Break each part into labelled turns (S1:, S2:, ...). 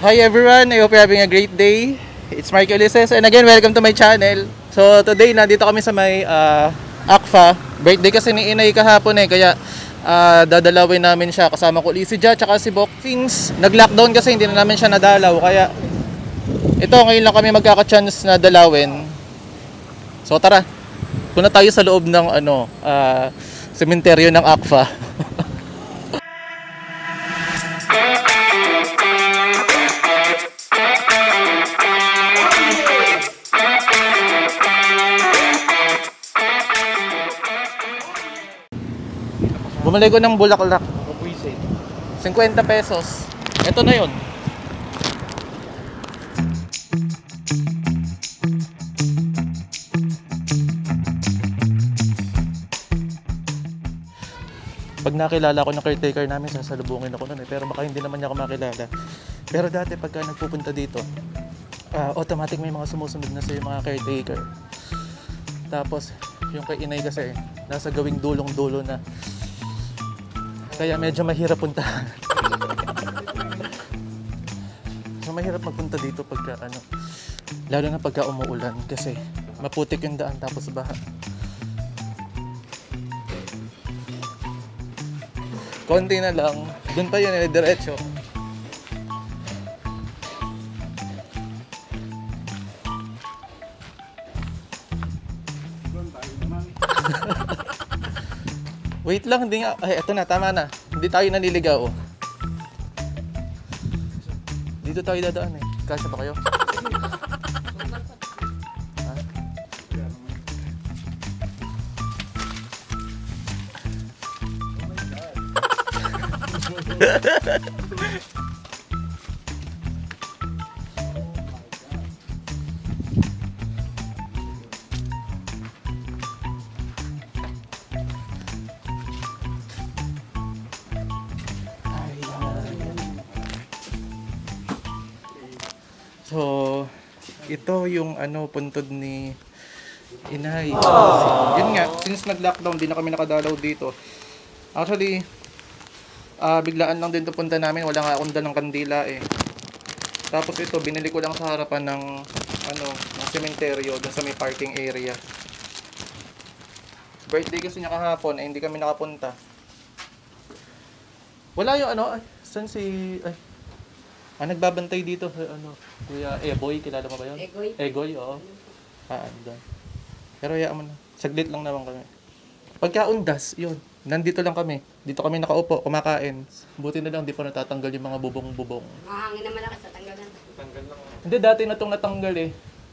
S1: Hi everyone, I hope you're having a great day. It's Mark Ulises and again, welcome to my channel. So today, nandito kami sa may ACFA. Birthday kasi ni Inay kahapon kaya dadalawin namin siya. Kasama ko si Ja, tsaka si Bok. Since nag-lockdown kasi hindi na namin siya nadalaw. Kaya ito, ngayon lang kami magkaka-chance na dalawin. So tara, punta tayo sa loob ng sementeryo ng ACFA. Bumili ko ng bulaklak. 50 pesos. Ito na yun. Pag nakilala ko ng caretaker namin, sasalubungin ako nun pero baka hindi naman niya ako makilala. Pero dati pagka nagpupunta dito, automatic may mga sumusunod na sa mga caretaker. Tapos yung kay Inay kasi nasa gawing dulong-dulo na. Kaya medyo mahirap puntahan. So mahirap magpunta dito pagka lalo na pagka umuulan kasi maputik yung daan tapos baha. Konti na lang, dun pa yun diretso. Wait lang, hindi nga. Ay, eto na, tama na. Hindi tayo naniligaw. Dito tayo dadaan Kasya ba kayo? So, ito yung puntod ni Inay. Yun nga, since nag-lockdown, di na kami nakadalaw dito. Actually, biglaan lang din ito punta namin. Wala nga akong dalang kandila Tapos ito, binili ko lang sa harapan ng ng sementeryo, dun sa may parking area. Birthday kasi niya kahapon, hindi kami nakapunta. Wala yung saan si... nagbabantay dito Kuya Eboy, kilala mo ba yun? Egoy, oo. Doon. Pero hayaan mo na. Saglit lang naman kami. Pagkaundas, yun. Nandito lang kami. Dito kami nakaupo, kumakain. Buti na lang, di pa natatanggal yung mga bubong-bubong.
S2: Mahangin naman ako sa tanggalan.
S1: Tanggal lang. Hindi, dati na itong natanggal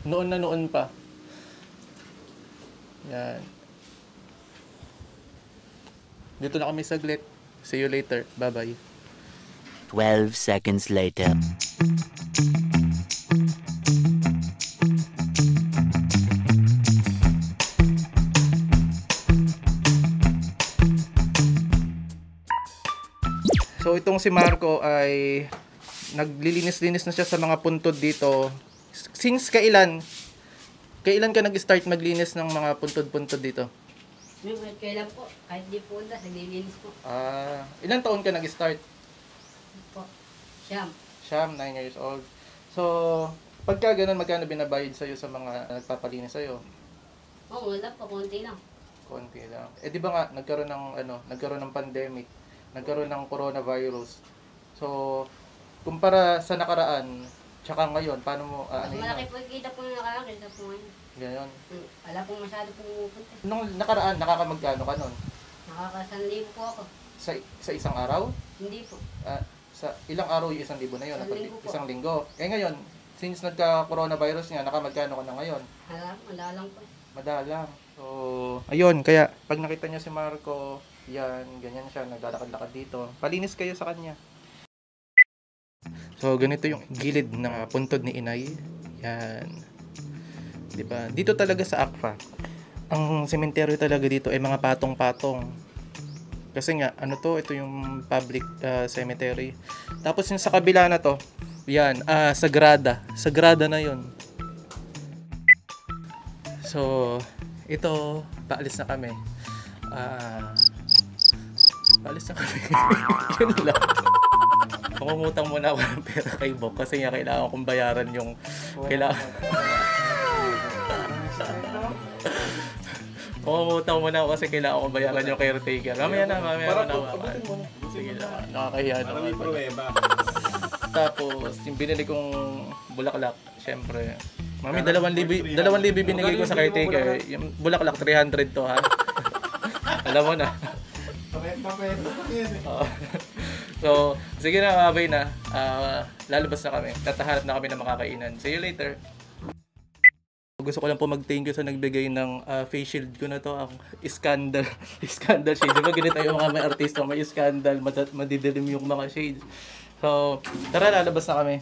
S1: Noon na noon pa. Yan. Dito na kami saglit. See you later. Bye-bye.
S3: 12 seconds later.
S1: So itong si Marco ay naglilinis-linis na siya sa mga puntod dito. Since kailan ka nag-start maglinis ng mga puntod-puntod dito?
S2: Kailan po? Kahit di po naglilinis po.
S1: Ilang taon ka nag-start?
S2: Po. Siyam.
S1: 9 years old. So, pagka ganun, magkano binabayad sa'yo sa mga nagpapalinis sa'yo?
S2: Wala po. Konti lang.
S1: Konti lang. Di ba nga, nagkaroon ng pandemic, nagkaroon ng coronavirus. So, kumpara sa nakaraan, tsaka ngayon, paano mo,
S2: malaki po kita po yung nakaraan, kita po ngayon.
S1: Ganon.
S2: Wala pong masyado pumupunta.
S1: Nung nakaraan, nakakamagkano ka nun?
S2: Nakaka-1,000 po ako.
S1: Sa isang araw?
S2: Hindi po.
S1: Sa ilang araw yung 1,000 na yun?
S2: 1 linggo po.
S1: Isang linggo. Ngayon, since nagka-coronavirus nga, nakamagkano ka na ngayon?
S2: Madalang po.
S1: Madalang. So, ayun, kaya pag nakita niyo si Marco, yan, ganyan siya, naglalakad-lakad dito. Palinis kayo sa kanya. So, ganito yung gilid ng puntod ni Inay. Yan. Diba? Dito talaga sa ACFA, ang sementeryo talaga dito ay mga patong-patong. Kasi nga, ito yung public cemetery. Tapos yung sa kabila na to, yan, Sagrada. Sagrada na yun. So, ito, paalis na kami. Paalis na kami. Yun lang. Pangungutang muna ako ng pera kay Bob kasi nga kailangan kong bayaran yung kailangan. Pangungutang muna ako kasi kailangan kong bayaran yung caretaker. Mamaya na. Sige na, nakakahiya naman. Tapos, yung binili kong bulaklak, syempre. Mami, 2,000 binigay ko sa caretaker. Yung bulaklak, 300 to ha. Alam mo na. So, sige na, babay na. Lalabas na kami. Tatahanap na kami ng makakainan. See you later. Gusto ko lang po mag-thank you sa nagbigay ng face shield ko na to. Ang scandal shade. Diba ganito yung mga may artista, may scandal, madidilim yung mga shades. So, tara, lalabas na kami.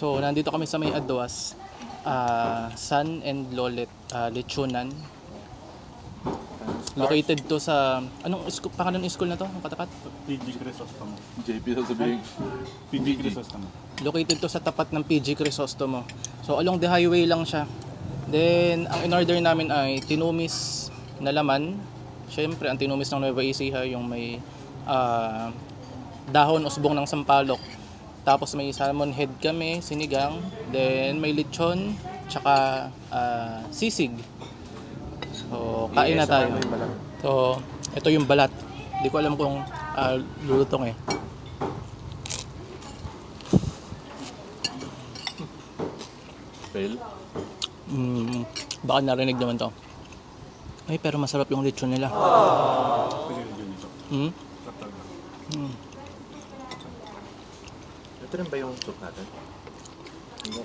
S1: So, nandito kami sa may Aduas, San and Lolet Lechonan. Located to sa, anong pangalan ng school na to? Ang katapat?
S4: PG Crisostomo.
S5: JP sasabihin.
S4: PG Crisostomo.
S1: Located to sa tapat ng PG Crisostomo. So, along the highway lang siya. Then, ang in-order namin ay tinumis na laman. Siyempre, ang tinumis ng Nueva Ecija, yung may dahon usbong ng sampalok. Tapos may salmon head kami, sinigang. Then may lechon, tsaka sisig. So, kain na tayo. So, ito yung balat. Hindi ko alam kung lulutong eh.
S5: Fail?
S1: Baka narinig naman to. Ay, pero masarap yung lechon nila.
S5: Ito rin ba yung soup natin?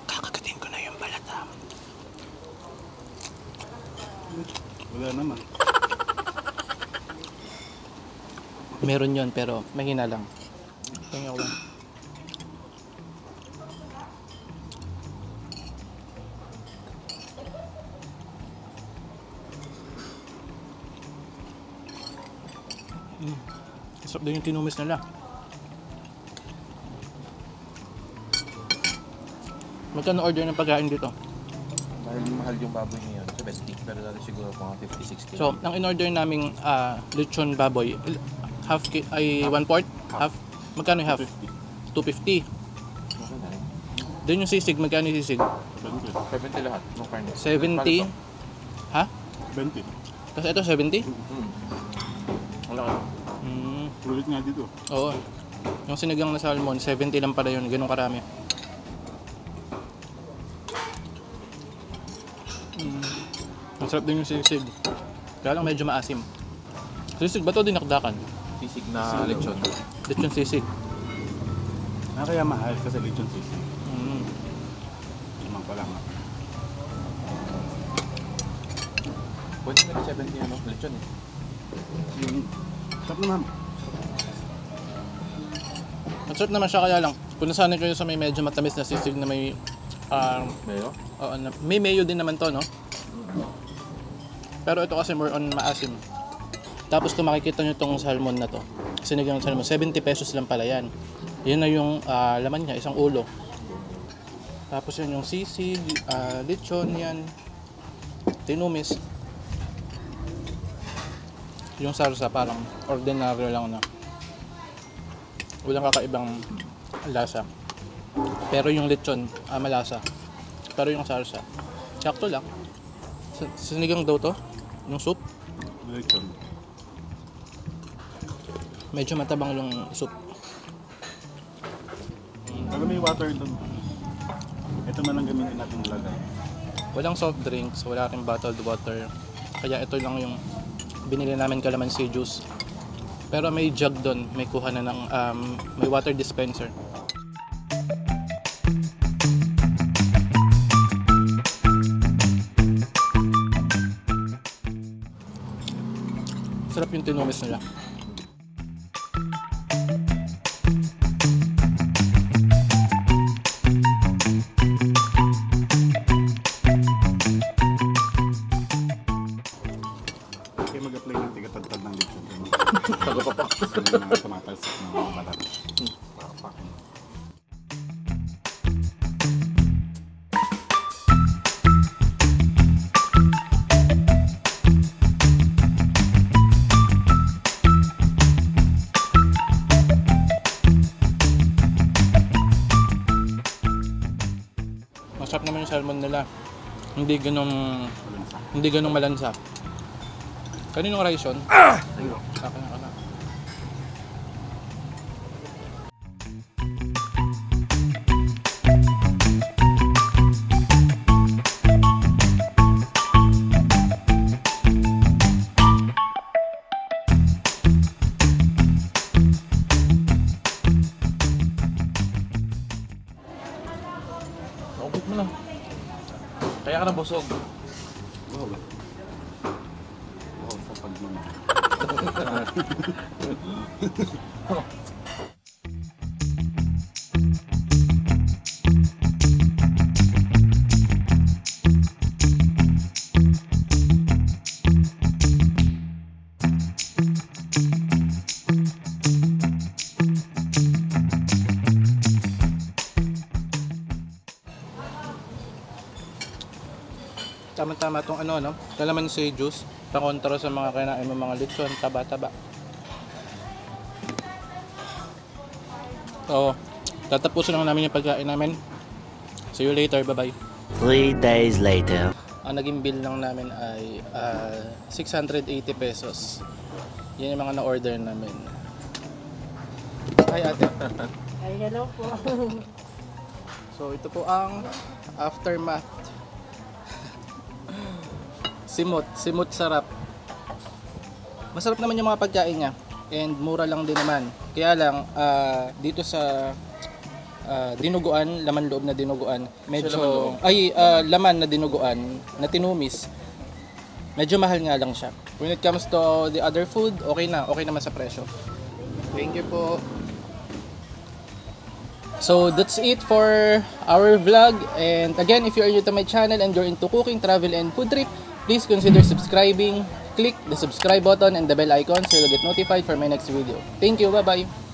S1: Kakagatin ko na yung balat ha.
S4: Wala naman.
S1: Meron yon pero mahina lang. Tingnan ko lang. Sarap din yung tinumis nila. Magkano order ng pagkain dito?
S5: Dahil mahal yung baboy ngayon, 70. Pero dati siguro mga 50-60.
S1: So, ang in-order naming lechon baboy, half ay 1/4? Half? Magkano yung half? 250. Doon yung sisig, magkano yung sisig?
S5: 70 lahat, no fairness.
S1: 70? Ha?
S4: 20.
S1: Tapos ito 70?
S5: Wala ka.
S4: Ulit nga dito.
S1: Oo. Yung sinigang na salmon, 70 lang pala yun, ganun karami. Ang sarap din yung sisig. Kaya lang medyo maasim. Sisig ba ito dinakdakan?
S5: Sisig na lechon.
S1: Lechon sisig.
S4: Kaya mahal kasi lechon sisig.
S1: Mm.
S4: Naman pala nga.
S5: Pwede na 70 ano, lechon eh.
S4: Sarap naman.
S1: Masarap naman siya, kaya lang kung nasanay kayo sa may medyo matamis na sisig na may
S5: Mayo?
S1: may mayo din naman to, no? Pero ito kasi more on maasim. Tapos kung makikita nyo itong salmon na to, sinigang salmon, 70 pesos lang pala yan. Yun na yung laman niya, isang ulo. Tapos yun yung sisig, lechon yan, tinumis. Yung sarsa parang ordinaryo lang na. Walang kakaibang lasa. Pero yung lechon, malasa. Pero yung sarsa, sakto lang. Sinigang daw to, yung soup.
S4: Lechon.
S1: Medyo matabang yung soup.
S4: Alam mo yung water doon. Ito man ang gamitin natin lagay.
S1: Walang soft drinks, wala rin bottled water. Kaya ito lang yung binili namin calamansi juice. Pero may jug doon, may kuha na ng may water dispenser. Sarap yung tinumis nila.
S4: Okay, mag-apply ng tigatagtag ng lechon. Pagpapak. Yung mga tumatalsik ng mga balat. Papak.
S1: Masarap naman yung salmon nila. Hindi ganong malansa. Kaninong rice yun? Akin na.
S5: Naubit mo lang. Kaya ka na busog.
S4: Wow. Wow, sa pagmamahal.
S1: Tama-tama itong no? Calamansi juice. Pakontra sa mga kinain mo mga lechon, taba-taba. So, tatapusin lang namin yung pagkain namin. See you later, bye-bye.
S3: 3 days later.
S1: Ang naging bill lang namin ay 680 pesos. Yan yung mga na-order namin. Hi ate.
S2: Ay, hello po.
S1: So ito po ang aftermath. Simot sarap. Masarap naman yung mga pagkain niya. And mura lang din naman. Kaya lang, dito sa dinuguan, laman loob na dinuguan, medyo, laman na dinuguan, na tinumis, medyo mahal nga lang siya. When it comes to the other food, okay naman sa presyo. Thank you po. So that's it for our vlog. And again, if you are new to my channel and you're into cooking, travel, and food trip, please consider subscribing. Click the subscribe button and the bell icon so you'll get notified for my next video. Thank you. Bye-bye.